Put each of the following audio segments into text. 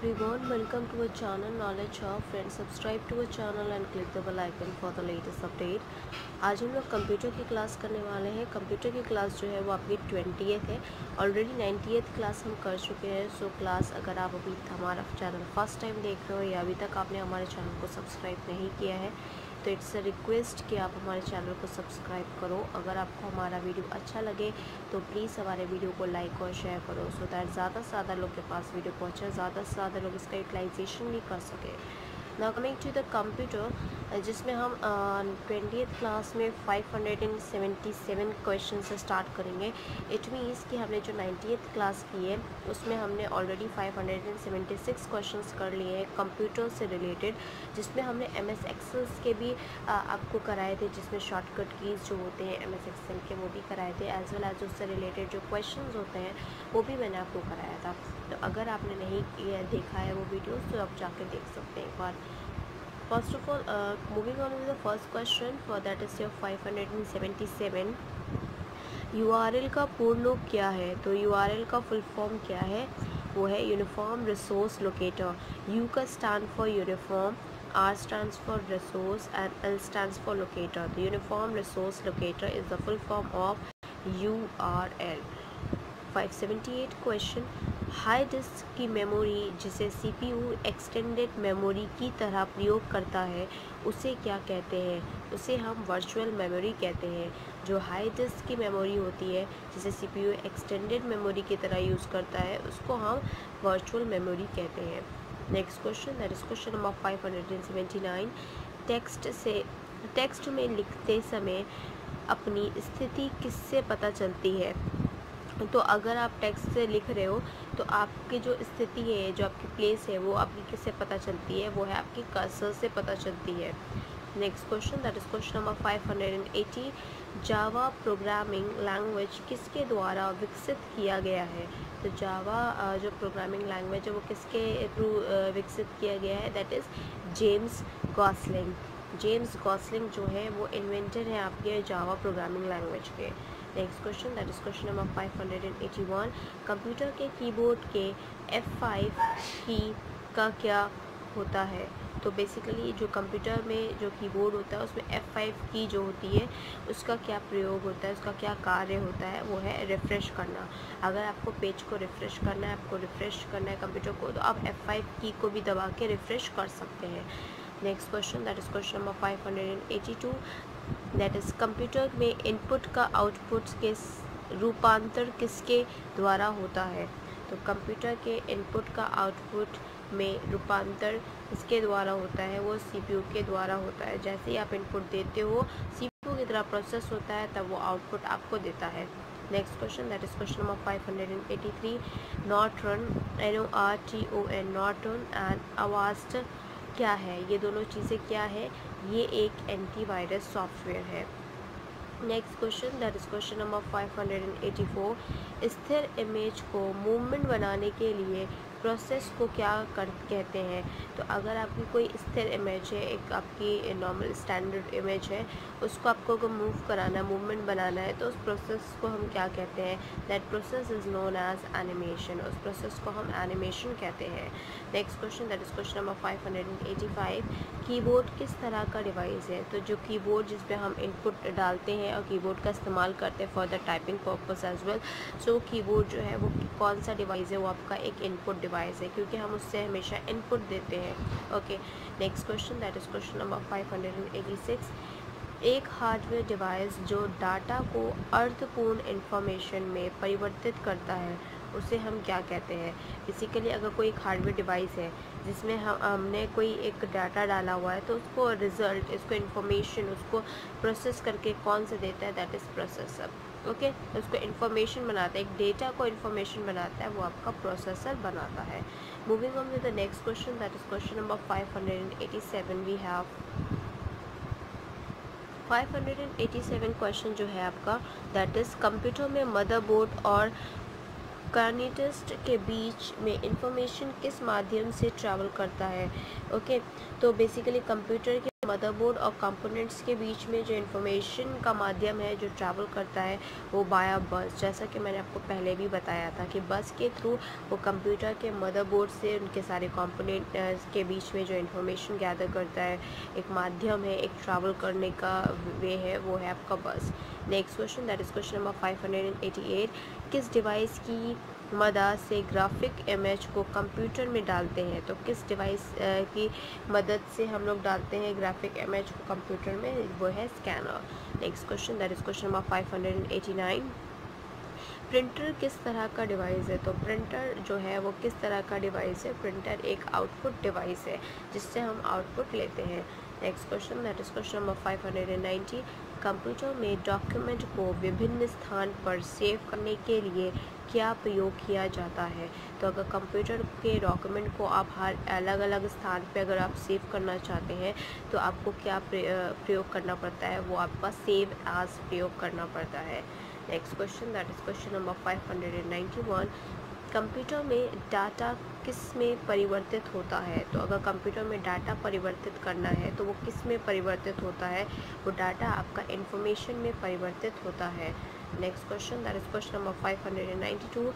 everyone, welcome to our channel Knowledge Hub. Friends, subscribe to our channel and click the bell icon for the latest update. आज हम लोग computer की class करने वाले हैं। Computer की क्लास जो है वो आपकी 20th है। ऑलरेडी 90th क्लास हम कर चुके हैं। सो क्लास अगर आप अभी हमारा चैनल फर्स्ट टाइम देख रहे हो या अभी तक आपने हमारे चैनल को सब्सक्राइब नहीं किया है तो इट्स अ रिक्वेस्ट कि आप हमारे चैनल को सब्सक्राइब करो। अगर आपको हमारा वीडियो अच्छा लगे तो प्लीज़ हमारे वीडियो को लाइक और शेयर करो सो दैट ज़्यादा से ज़्यादा लोग के पास वीडियो पहुँचे, ज़्यादा से ज़्यादा लोग इसका यूटिलाइजेशन भी कर सके। Now coming to the computer, जिसमें हम 20th क्लास में 577 क्वेश्चन से स्टार्ट करेंगे। इट मीन्स कि हमने जो 90th क्लास की है उसमें हमने ऑलरेडी 576 क्वेश्चंस कर लिए हैं कंप्यूटर से रिलेटेड, जिसमें हमने MS एक्सेल्स के भी आपको कराए थे, जिसमें शॉर्टकट कीज़ जो होते हैं MS एक्सेल के वो भी कराए थे, एज वेल एज उससे रिलेटेड जो क्वेश्चंस होते हैं वो भी मैंने आपको कराया था। तो अगर आपने नहीं देखा है वो वीडियोस तो आप जाकर देख सकते हैं एक बार। First of all, moving on to the first question, for that is your 577. URL का पूर्ण रूप क्या है? तो URL का फुल फॉर्म क्या है? वो है यूनिफॉर्म रिसोर्स लोकेटर। U का stand for uniform, R stands for resource and L stands for locator. The uniform resource locator is the full form of URL. 578 question, हाई डिस्क की memory जिसे CPU extended memory की तरह प्रयोग करता है उसे क्या कहते हैं? उसे हम वर्चुअल मेमोरी कहते हैं। जो हाई डिस्क की मेमोरी होती है जिसे CPU एक्सटेंडेड मेमोरी की तरह यूज़ करता है उसको हम वर्चुअल मेमोरी कहते हैं। Next question, that is question number 579। Text में लिखते समय अपनी स्थिति किससे पता चलती है? तो अगर आप टेक्स्ट से लिख रहे हो तो आपकी जो स्थिति है, जो आपकी प्लेस है, वो आपकी किससे पता चलती है? वो है आपकी कर्सर से पता चलती है। Next question, that is question number 580। Java programming language किसके द्वारा विकसित किया गया है? तो जावा जो प्रोग्रामिंग लैंग्वेज है वो किसके थ्रू विकसित किया गया है? That is James Gosling. James Gosling जो है वो इन्वेंटर हैं आपके जावा प्रोग्रामिंग लैंग्वेज के। Next question, that is question number 581। Computer के कीबोर्ड के F5 की का क्या होता है? तो बेसिकली जो कंप्यूटर में जो कीबोर्ड होता है उसमें F5 की जो होती है उसका क्या प्रयोग होता है, उसका क्या कार्य होता है? वो है रिफ़्रेश करना। अगर आपको पेज को रिफ़्रेश करना है, आपको रिफ़्रेश करना है कंप्यूटर को, तो आप F5 की को भी दबा के रिफ़्रेश कर सकते हैं। Next question, that is question number 582। That is computer में इनपुट का आउटपुट के रूपांतर किसके द्वारा होता है? तो कंप्यूटर के इनपुट का आउटपुट में रूपांतर किसके द्वारा होता है? वो CPU के द्वारा होता है। जैसे ही आप इनपुट देते हो CPU की तरह प्रोसेस होता है तब वो आउटपुट आपको देता है। Next question, that is question number 583। Norton NORTON Norton and Avast क्या है? ये दोनों चीज़ें क्या है? ये एक एंटीवायरस सॉफ्टवेयर है। Next question, that is question number 584। स्थिर इमेज को मूवमेंट बनाने के लिए प्रोसेस को क्या कहते हैं? तो अगर आपकी कोई स्थिर इमेज है, एक आपकी नॉर्मल स्टैंडर्ड इमेज है, उसको आपको अगर मूव कराना, मूवमेंट बनाना है तो उस प्रोसेस को हम क्या कहते हैं? That process is known as animation. उस प्रोसेस को हम एनिमेशन कहते हैं। Next question, that is question number 585। Keyboard किस तरह का डिवाइस है? तो जो कीबोर्ड जिसपे हम इनपुट डालते हैं और कीबोर्ड का इस्तेमाल करते हैं for the typing purpose as well, so keyboard जो है वो कौन सा डिवाइस है? वो आपका एक इनपुट डिवाइस है क्योंकि हम उससे हमेशा इनपुट देते हैं। Okay, next question, that is question number 586। एक हार्डवेयर डिवाइस जो डाटा को अर्थपूर्ण इंफॉर्मेशन में परिवर्तित करता है उसे हम क्या कहते हैं? बेसिकली अगर कोई एक हार्डवेयर डिवाइस है जिसमें हमने कोई एक डाटा डाला हुआ है तो उसको रिज़ल्ट, इसको इन्फॉर्मेशन, उसको प्रोसेस करके कौन सा देता है? That is processor. ओके, उसको इन्फॉर्मेशन बनाता है, एक डेटा को इन्फॉर्मेशन बनाता है, वो आपका प्रोसेसर बनाता है। Moving on with the next question, that is question number 587। We have 587 question जो है आपका, दैट इज़ कंप्यूटर में मदरबोर्ड और कार्निटिस्ट के बीच में इंफॉर्मेशन किस माध्यम से ट्रैवल करता है? ओके, तो बेसिकली कंप्यूटर के मदरबोर्ड और कंपोनेंट्स के बीच में जो इन्फॉर्मेशन का माध्यम है जो ट्रैवल करता है वो बाया बस, जैसा कि मैंने आपको पहले भी बताया था कि बस के थ्रू वो कंप्यूटर के मदरबोर्ड से उनके सारे कंपोनेंट के बीच में जो इन्फॉर्मेशन गैदर करता है, एक माध्यम है, एक ट्रैवल करने का वे है, वो है आपका बस। Next question, that is question number 588। किस डिवाइस की मदद से ग्राफिक इमेज को कंप्यूटर में डालते हैं? तो किस डिवाइस की मदद से हम लोग डालते हैं ग्राफिक इमेज को कंप्यूटर में? वो है scanner. Next question, that is question number 589। Printer किस तरह का डिवाइस है? तो प्रिंटर जो है वो किस तरह का डिवाइस है? प्रिंटर एक आउटपुट डिवाइस है जिससे हम आउटपुट लेते हैं। Next question, that is question number 590। Computer में डॉक्यूमेंट को विभिन्न स्थान पर सेव करने के लिए क्या प्रयोग किया जाता है? तो अगर कंप्यूटर के डॉक्यूमेंट को आप हर अलग अलग स्थान पे अगर आप सेव करना चाहते हैं तो आपको क्या प्रयोग करना पड़ता है? वो आपका सेव एज प्रयोग करना पड़ता है। Next question, that is question number 591। Computer में डाटा किस में परिवर्तित होता है? तो अगर कंप्यूटर में डाटा परिवर्तित करना है तो वो किस में परिवर्तित होता है? वो डाटा आपका इंफॉर्मेशन में परिवर्तित होता है। Next question, that is question number 592।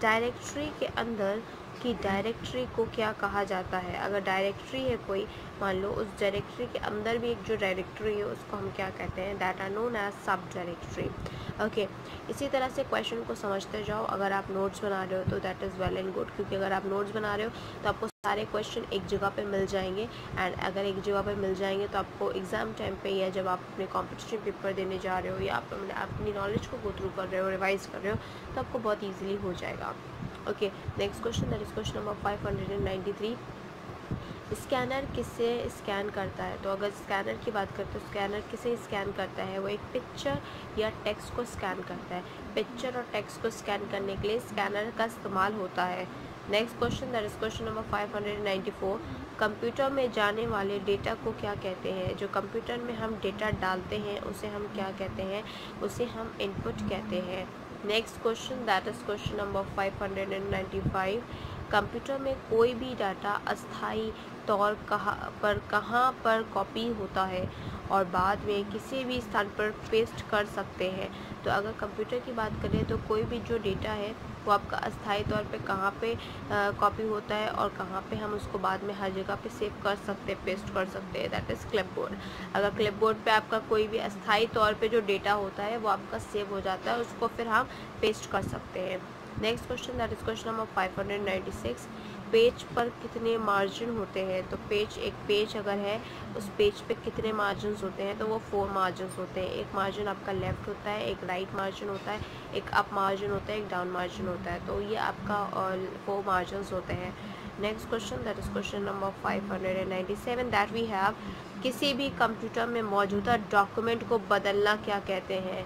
Directory के अंदर की डायरेक्टरी को क्या कहा जाता है? अगर डायरेक्टरी है कोई, मान लो उस डायरेक्टरी के अंदर भी एक जो डायरेक्टरी है उसको हम क्या कहते हैं? That are known as subdirectory. Okay, इसी तरह से क्वेश्चन को समझते जाओ। अगर आप नोट्स बना रहे हो तो that is well and good, क्योंकि अगर आप नोट्स बना रहे हो तो आपको सारे क्वेश्चन एक जगह पे मिल जाएंगे। एंड अगर एक जगह पे मिल जाएंगे तो आपको एग्ज़ाम टाइम पे या जब आप अपने कॉम्पिटिशन पेपर देने जा रहे हो या आप अपनी नॉलेज को गो थ्रू कर रहे हो, रिवाइज कर रहे हो, तो आपको बहुत ईजिली हो जाएगा। Okay, next question, that is question number 593। Scanner किसे स्कैन करता है? तो अगर स्कैनर की बात करते हैं तो स्कैनर किसे स्कैन करता है? वो एक पिक्चर या टेक्स्ट को स्कैन करता है। पिक्चर और टेक्स्ट को स्कैन करने के लिए स्कैनर का इस्तेमाल होता है। Next question, that is question number 594। Computer में जाने वाले डेटा को क्या कहते हैं? जो कंप्यूटर में हम डेटा डालते हैं उसे हम क्या कहते हैं? उसे हम इनपुट कहते हैं। Next question, that is question number 595। Computer में कोई भी डाटा अस्थायी तौर कहाँ पर कॉपी होता है और बाद में किसी भी स्थान पर पेस्ट कर सकते हैं? तो अगर कंप्यूटर की बात करें तो कोई भी जो डेटा है वो आपका अस्थायी तौर पे कहाँ पे कॉपी होता है और कहाँ पे हम उसको बाद में हर जगह पे सेव कर सकते हैं, पेस्ट कर सकते हैं, दैट इज़ क्लिपबोर्ड। अगर क्लिपबोर्ड पे आपका कोई भी अस्थायी तौर पे जो डेटा होता है वो आपका सेव हो जाता है, उसको फिर हम पेस्ट कर सकते हैं। Next question, that is question number 596। Page पर कितने मार्जिन होते हैं? तो एक पेज अगर है उस पेज पे कितने मार्जिन होते हैं? तो वो 4 मार्जिन होते हैं। एक मार्जिन आपका लेफ़्ट होता है, एक राइट मार्जिन होता है, एक अप मार्जिन होता है, एक डाउन मार्जिन होता है। तो ये आपका 4 मार्जिन होते हैं। Next question, that is question number 597। That we have, किसी भी कंप्यूटर में मौजूदा डॉक्यूमेंट को बदलना क्या कहते हैं?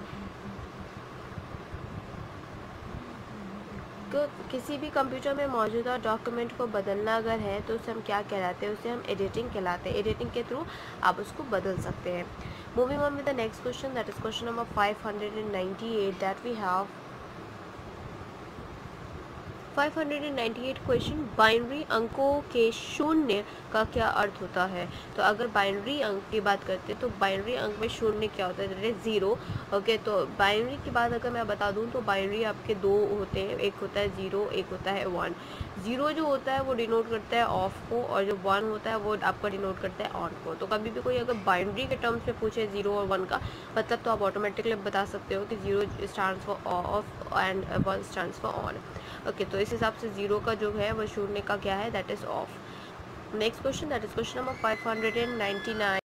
किसी भी कंप्यूटर में मौजूदा डॉक्यूमेंट को बदलना अगर है तो उसे हम क्या कहलाते हैं? उसे हम एडिटिंग कहलाते हैं। एडिटिंग के थ्रू आप उसको बदल सकते हैं। Moving on with the next question, that is question number 598। That we have 598 question, binary अंकों के शून्य का क्या अर्थ होता है? तो अगर बाइनरी अंक की बात करते हैं तो बाइनरी अंक में शून्य क्या होता है? That is 0। ओके, तो बाइनरी की बात अगर मैं बता दूं तो बाइनरी आपके 2 होते हैं, एक होता है 0, एक होता है 1। 0 जो होता है वो डिनोट करता है ऑफ को और जो 1 होता है वो आपका डिनोट करता है ऑन को। तो कभी भी कोई अगर बाइनरी के टर्म्स में पूछे 0 और 1 का मतलब तो आप ऑटोमेटिकली बता सकते हो कि 0 stands for of and 1 stands for on. Okay, तो इस हिसाब से 0 का जो है वो शून्य का क्या है? That is of. Next question, that is question number 599।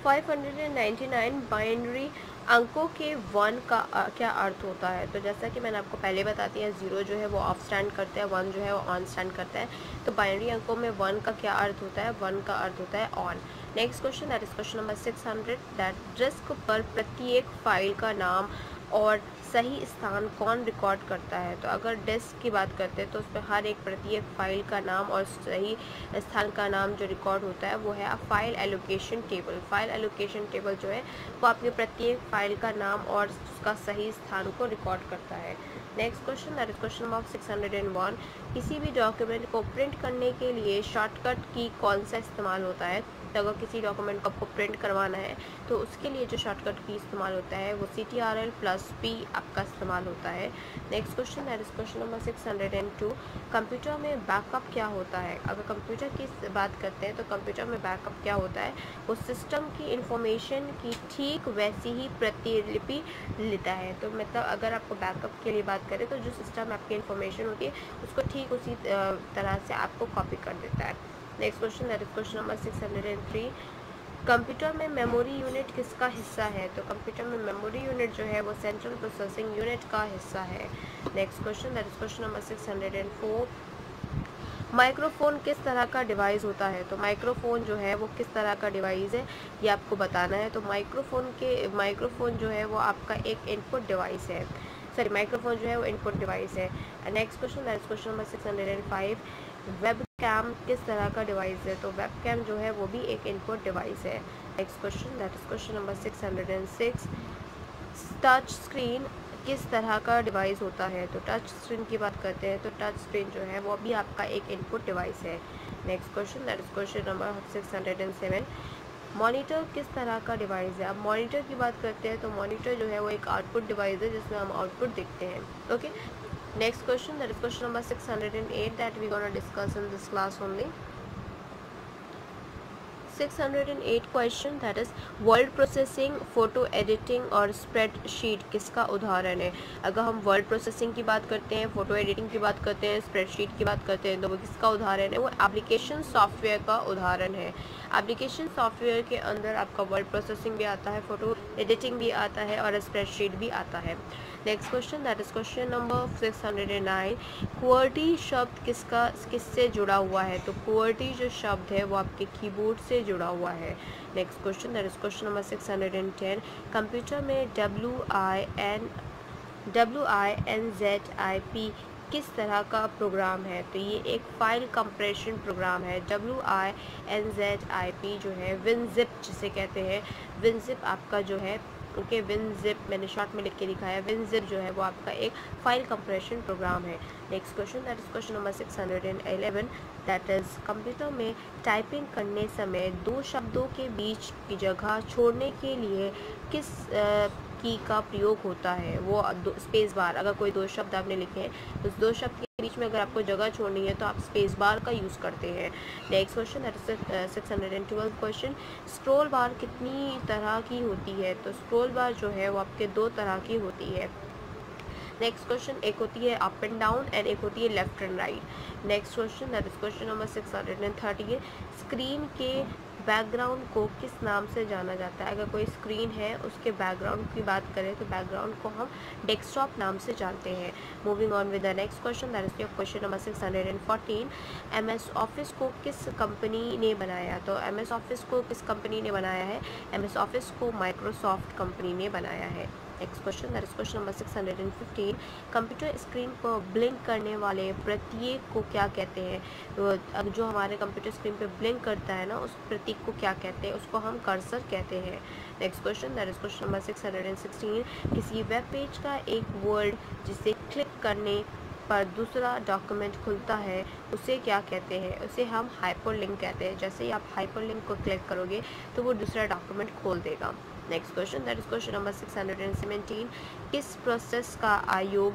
599 binary अंकों के 1 का क्या अर्थ होता है? तो जैसा कि मैंने आपको पहले बता दिया, 0 जो है वो ऑफ स्टैंड करता है, 1 जो है वो ऑन स्टैंड करता है। तो बाइनरी अंकों में 1 का क्या अर्थ होता है? 1 का अर्थ होता है on. Next question, that is question number 600। That disk पर प्रत्येक फाइल का नाम और सही स्थान कौन रिकॉर्ड करता है? तो अगर डिस्क की बात करते हैं तो उसमें हर एक प्रत्येक फाइल का नाम और सही स्थान का नाम जो रिकॉर्ड होता है वो है file allocation table. File allocation table जो है वो आपके प्रत्येक फाइल का नाम और उसका सही स्थान को रिकॉर्ड करता है। Next question, that is question number 601। किसी भी डॉक्यूमेंट को प्रिंट करने के लिए शॉर्टकट की कौन सा इस्तेमाल होता है? तो अगर किसी डॉक्यूमेंट को आपको प्रिंट करवाना है तो उसके लिए जो शॉर्टकट की इस्तेमाल होता है वो CTRL+P आपका इस्तेमाल होता है। Next question, that is question number 602। Computer में बैकअप क्या होता है? अगर कंप्यूटर की बात करते हैं तो कंप्यूटर में बैकअप क्या होता है? वो सिस्टम की इंफॉर्मेशन की ठीक वैसी ही प्रतिलिपि लेता है। तो मतलब अगर आपको बैकअप के लिए बात करें तो जो सिस्टम आपकी इंफॉर्मेशन होती है उसको ठीक उसी तरह से आपको कॉपी कर देता है। Next question, that is question number 603। Computer में मेमोरी यूनिट किसका हिस्सा है? तो कंप्यूटर में मेमोरी यूनिट जो है वो सेंट्रल प्रोसेसिंग यूनिट का हिस्सा है। Next question, that is question number 604। Microphone किस तरह का डिवाइस होता है? तो माइक्रोफोन जो है वो किस तरह का डिवाइस है ये आपको बताना है। तो माइक्रोफोन जो है वो आपका एक इनपुट डिवाइस है। सॉरी, माइक्रोफोन जो है वो इनपुट डिवाइस है। Next question, that is question number 605। Webcam किस तरह का डिवाइस है? तो वेब कैम जो है वो भी एक इनपुट डिवाइस है। Next question, that is question number 606। Touch screen किस तरह का डिवाइस होता है? तो टच स्क्रीन की बात करते हैं तो टच स्क्रीन जो है वो भी आपका एक इनपुट डिवाइस है। Next question, that is question number 607। Monitor किस तरह का डिवाइस है? अब मॉनिटर की बात करते हैं तो मॉनिटर जो है वो एक आउटपुट डिवाइस है जिसमें हम आउटपुट देखते हैं। Okay, next question, that is question number 608 that we gonna discuss in this class only. 608 question, that is word processing, photo editing और स्प्रेडशीट किसका उदाहरण है? अगर हम वर्ड प्रोसेसिंग की बात करते हैं, फोटो एडिटिंग की बात करते हैं, स्प्रेडशीट की बात करते हैं तो वो किसका उदाहरण है? वो एप्लीकेशन सॉफ्टवेयर का उदाहरण है। एप्लीकेशन सॉफ्टवेयर के अंदर आपका वर्ड प्रोसेसिंग भी आता है, फोटो एडिटिंग भी आता है और स्प्रेडशीट भी आता है। Next question, that is question number 609। QWERTY शब्द किससे जुड़ा हुआ है? तो QWERTY जो शब्द है वो आपके कीबोर्ड से जुड़ा हुआ है। Next question, that is question number 610। Computer में WINZIP किस तरह का प्रोग्राम है? तो ये एक फाइल कंप्रेशन प्रोग्राम है। WINZIP जो है WinZip जिसे कहते हैं, WinZip आपका जो है ओके WinZip मैंने शॉर्ट में लिख के दिखाया। WinZip जो है वो आपका एक फाइल कंप्रेशन प्रोग्राम है। Next question, that is question number 611। That is computer में टाइपिंग करने समय दो शब्दों के बीच की जगह छोड़ने के लिए किस की का प्रयोग होता है? वो स्पेस बार। अगर कोई दो शब्द आपने लिखे हैं तो उस दो शब्द के बीच में अगर आपको जगह छोड़नी है तो आप स्पेस बार का यूज़ करते हैं। Next question, that is 612 question. Scroll बार कितनी तरह की होती है? तो स्क्रॉल बार जो है वो आपके दो तरह की होती है। नेक्स्ट क्वेश्चन, एक होती है अप एंड डाउन एंड एक होती है left and right. Next question, that is question number 630। Screen के बैकग्राउंड को किस नाम से जाना जाता है? अगर कोई स्क्रीन है उसके बैकग्राउंड की बात करें तो बैकग्राउंड को हम डेस्कटॉप नाम से जानते हैं। Moving on with the next question, that is your question number 614। MS office को किस कंपनी ने बनाया? तो MS ऑफिस को किस कंपनी ने बनाया है? MS ऑफिस को माइक्रोसॉफ्ट कंपनी ने बनाया है। Next question, that is question number 615। Computer screen पर ब्लिंक करने वाले प्रतीक को क्या कहते हैं? तो अब जो हमारे कंप्यूटर स्क्रीन पे ब्लिंक करता है ना, उस प्रतीक को क्या कहते हैं? उसको हम कर्सर कहते हैं। Next question, that is question number 616। किसी वेब पेज का एक वर्ड जिसे क्लिक करने पर दूसरा डॉक्यूमेंट खुलता है उसे क्या कहते हैं? उसे हम हाइपरलिंक कहते हैं। जैसे ही आप हाइपरलिंक को क्लिक करोगे तो वो दूसरा डॉक्यूमेंट खोल देगा। Next question, that is question number 617। किस प्रोसेस का आयोग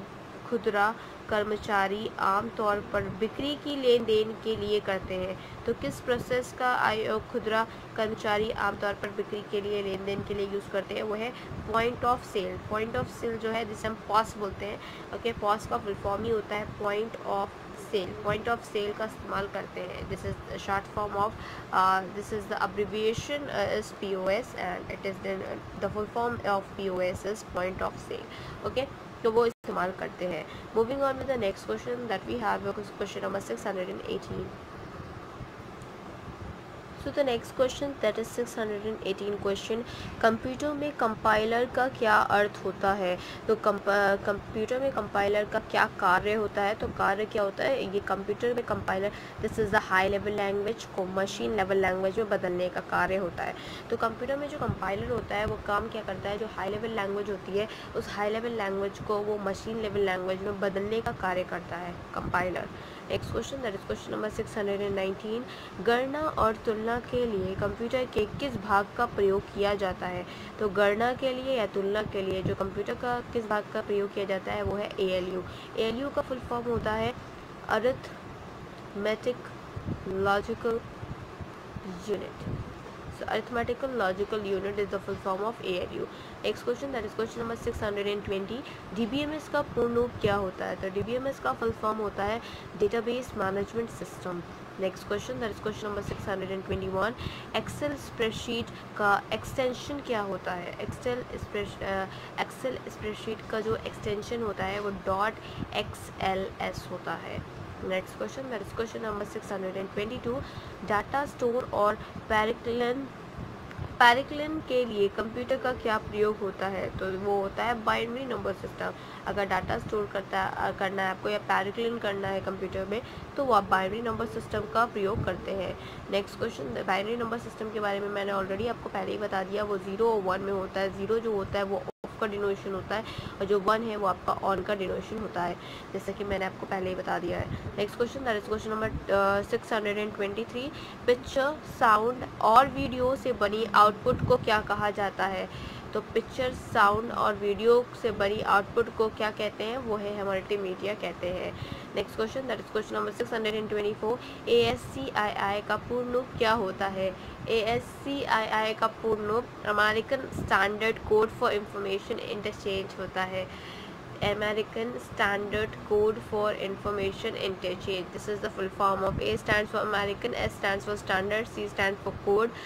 खुदरा कर्मचारी आमतौर पर बिक्री की लेन देन के लिए करते हैं? तो किस प्रोसेस का आयोग खुदरा कर्मचारी आमतौर पर बिक्री के लिए लेन देन के लिए यूज़ करते हैं? वो है point of sale. Point of sale जो है जिसे हम पॉस बोलते हैं। ओके, पॉस का फुल फॉर्म ही होता है point of sale. Point of sale का इस्तेमाल करते हैं। This is short form of this is the abbreviation is POS and it is the full form of POS is point of sale. Okay, तो वो इस्तेमाल करते हैं। Moving on with the next question that we have question number 618। So the next question that is 618 question, computer में compiler का क्या अर्थ होता है। तो कंप्यूटर में कंपाइलर का क्या कार्य होता है। तो कार्य क्या होता है, ये कंप्यूटर में compiler this is the high level language को मशीन लेवल लैंग्वेज में बदलने का कार्य होता है। तो कंप्यूटर में जो कंपाइलर होता है वो काम क्या करता है, जो हाई लेवल लैंग्वेज होती है उस हाई लेवल लैंग्वेज को वो मशीन लेवल लैंग्वेज में बदलने का कार्य करता है compiler. Next question that is question number 619, गणना और तुलना के लिए कंप्यूटर के किस भाग का प्रयोग किया जाता है। तो गणना के लिए या तुलना के लिए जो कंप्यूटर का किस भाग का प्रयोग किया जाता है वो है ALU। ALU का फुल फॉर्म होता है arithmetic logical unit. So arithmetical logical unit is the full form of ALU. Next question that is question number 620, DBMS का पूर्ण रूप क्या होता है। तो DBMS का फुल फॉर्म होता है database management system. Next question that is question number 621, Excel spreadsheet का एक्सटेंशन क्या होता है। एक्सेल स्प्रेडशीट का जो एक्सटेंशन होता है वो .XLS होता है। Next question that is question number 622, data store और पैरिक्लिन के लिए कंप्यूटर का क्या प्रयोग होता है। तो वो होता है बाइनरी नंबर सिस्टम। अगर डाटा स्टोर करना है आपको या पैरिक्लिन करना है कंप्यूटर में तो वो आप बाइनरी नंबर सिस्टम का प्रयोग करते हैं। Next question, binary number system के बारे में मैंने ऑलरेडी आपको पहले ही बता दिया, वो 0 और 1 में होता है। 0 जो होता है वो का डिनोशन होता है और जो 1 है वो आपका ऑन का डिनोशन होता है, जैसे कि मैंने आपको पहले ही बता दिया है। Next question that is question number 623, picture sound और वीडियो से बनी आउटपुट को क्या कहा जाता है। तो पिक्चर साउंड और वीडियो से बनी आउटपुट को क्या कहते हैं, वो है मल्टीमीडिया कहते हैं। Next question that is question number 624, ASCII का पूर्ण रूप क्या होता है। ASCII का पूर्ण रूप American standard code for information interchange होता है। American Standard Code for Information Interchange. This is the full form of A stands for American, S stands for Standard, C stands for Code,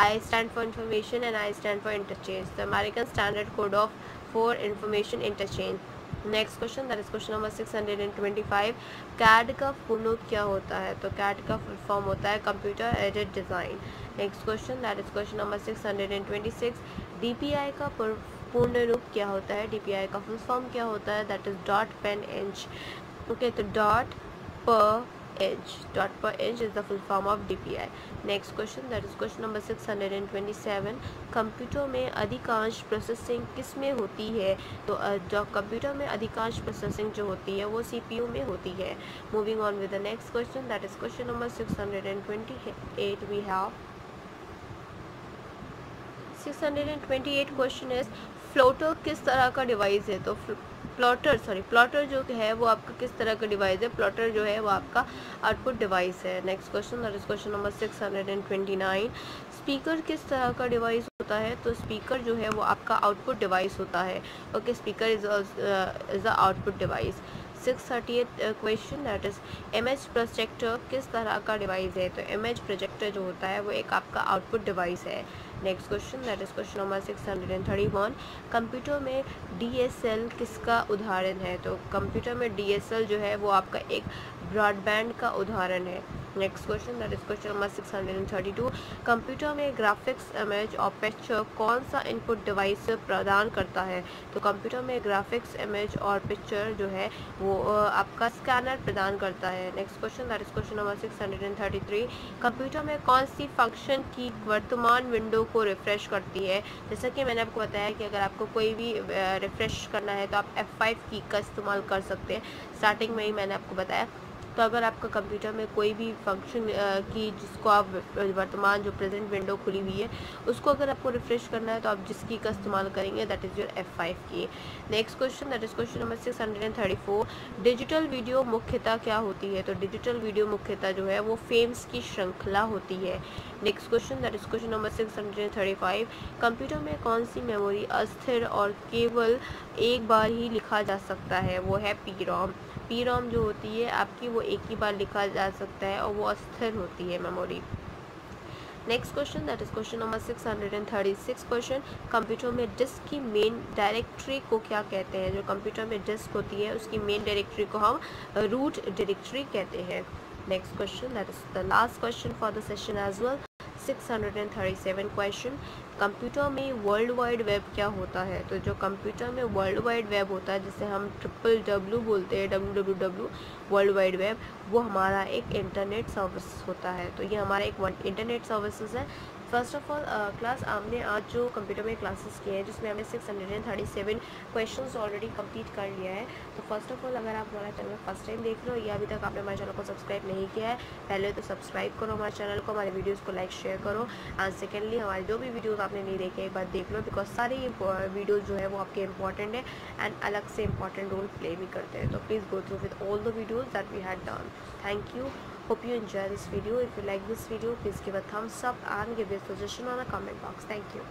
I stand for Information and I stand for Interchange. The American Standard Code for Information Interchange. Next question that is question number 625, CAD का पूर्ण रूप क्या होता है। तो CAD का full form होता है computer aided design. Next question that is question number 626, DPI का पूर्ण रूप क्या होता है। DPI का फुल फॉर्म क्या होता है, that is dot pen inch. Okay, तो dot per inch is the full form of DPI. Next question that is question number 627, computer में अधिकांश प्रोसेसिंग किस में होती है। तो जो कंप्यूटर में अधिकांश प्रोसेसिंग जो होती है वो CPU में होती है। Moving on with the next question that is question number 628, we have 628 question is floater किस तरह का डिवाइस है। तो प्लॉटर जो है वो आपका किस तरह का डिवाइस है। प्लॉटर जो है वो आपका आउटपुट डिवाइस है। Next question that is question number 629, speaker किस तरह का डिवाइस होता है। तो स्पीकर जो है वो आपका आउटपुट डिवाइस होता है। Okay, speaker is a output device. 638 question that is image projector किस तरह का डिवाइस है। तो इमेज प्रोजेक्टर जो होता है वो एक आपका आउटपुट डिवाइस है। Next question that is question number 631, computer में DSL किसका उदाहरण है। तो कंप्यूटर में DSL जो है वो आपका एक ब्रॉडबैंड का उदाहरण है। Next question that is question number 632, computer में ग्राफिक्स, इमेज और पिक्चर कौन सा इनपुट डिवाइस प्रदान करता है। तो कंप्यूटर में ग्राफिक्स, इमेज और पिक्चर जो है वो आपका स्कैनर प्रदान करता है। Next question that is question number 633, computer में कौन सी फंक्शन की वर्तमान विंडो को रिफ्रेश करती है। जैसा कि मैंने आपको बताया कि अगर आपको कोई भी रिफ्रेश करना है तो आप F5 की का इस्तेमाल कर सकते हैं। स्टार्टिंग में ही मैंने आपको बताया। तो अगर आपका कंप्यूटर में कोई भी फंक्शन की जिसको आप वर्तमान जो प्रेजेंट विंडो खुली हुई है उसको अगर आपको रिफ्रेश करना है तो आप जिसकी का इस्तेमाल करेंगे दैट इज़ योर F5 की। Next question that is question number 634, digital video मुख्यतः क्या होती है। तो डिजिटल वीडियो मुख्यतः जो है वो फ्रेम्स की श्रृंखला होती है। Next question that is question number 635, computer में कौन सी मेमोरी अस्थिर और केवल एक बार ही लिखा जा सकता है। वो है PROM जो होती है आपकी वो एक ही बार लिखा जा सकता है और वो अस्थिर होती है memory. Next question that is question number 636 question, computer में डिस्क की मेन डायरेक्टरी को क्या कहते हैं। जो कंप्यूटर में डिस्क होती है उसकी मेन डायरेक्टरी को हम रूट डायरेक्टरी कहते हैं। Next question that is the last question for the session as well, 637 question. Computer में वर्ल्ड वाइड वेब क्या होता है? तो जो कंप्यूटर में वर्ल्ड वाइड वेब होता है, जिसे हम WWW बोलते हैं, WWW वर्ल्ड वाइड वेब, वो हमारा एक इंटरनेट सर्विस होता है। तो ये हमारा एक इंटरनेट सर्विसेज है। फर्स्ट ऑफ ऑल क्लास हमने आज जो कंप्यूटर में क्लासेस किए हैं, जिसमें हमने 637 क्वेश्चंस ऑलरेडी कंप्लीट कर लिया है। तो फर्स्ट ऑफ ऑल अगर आप हमारा चैनल फर्स्ट टाइम देख रहे हो या अभी तक आपने हमारे चैनल को सब्सक्राइब नहीं किया है, पहले तो सब्सक्राइब करो हमारे चैनल को, हमारे वीडियोज़ को लाइक शेयर करो। एंड सेकेंडली हमारे जो भी वीडियोज़ आपने नहीं देखे एक बार देख लो, बिकॉज सारे वीडियोज़ जो है वो आपके इंपॉर्टेंट है एंड अलग से इंपॉर्टेंट रोल प्ले भी करते हैं। तो please go through with all the videos that we had done. Thank you. Hope you enjoy this video. If you like this video, please give a thumbs up and give your suggestion on the comment box. Thank you.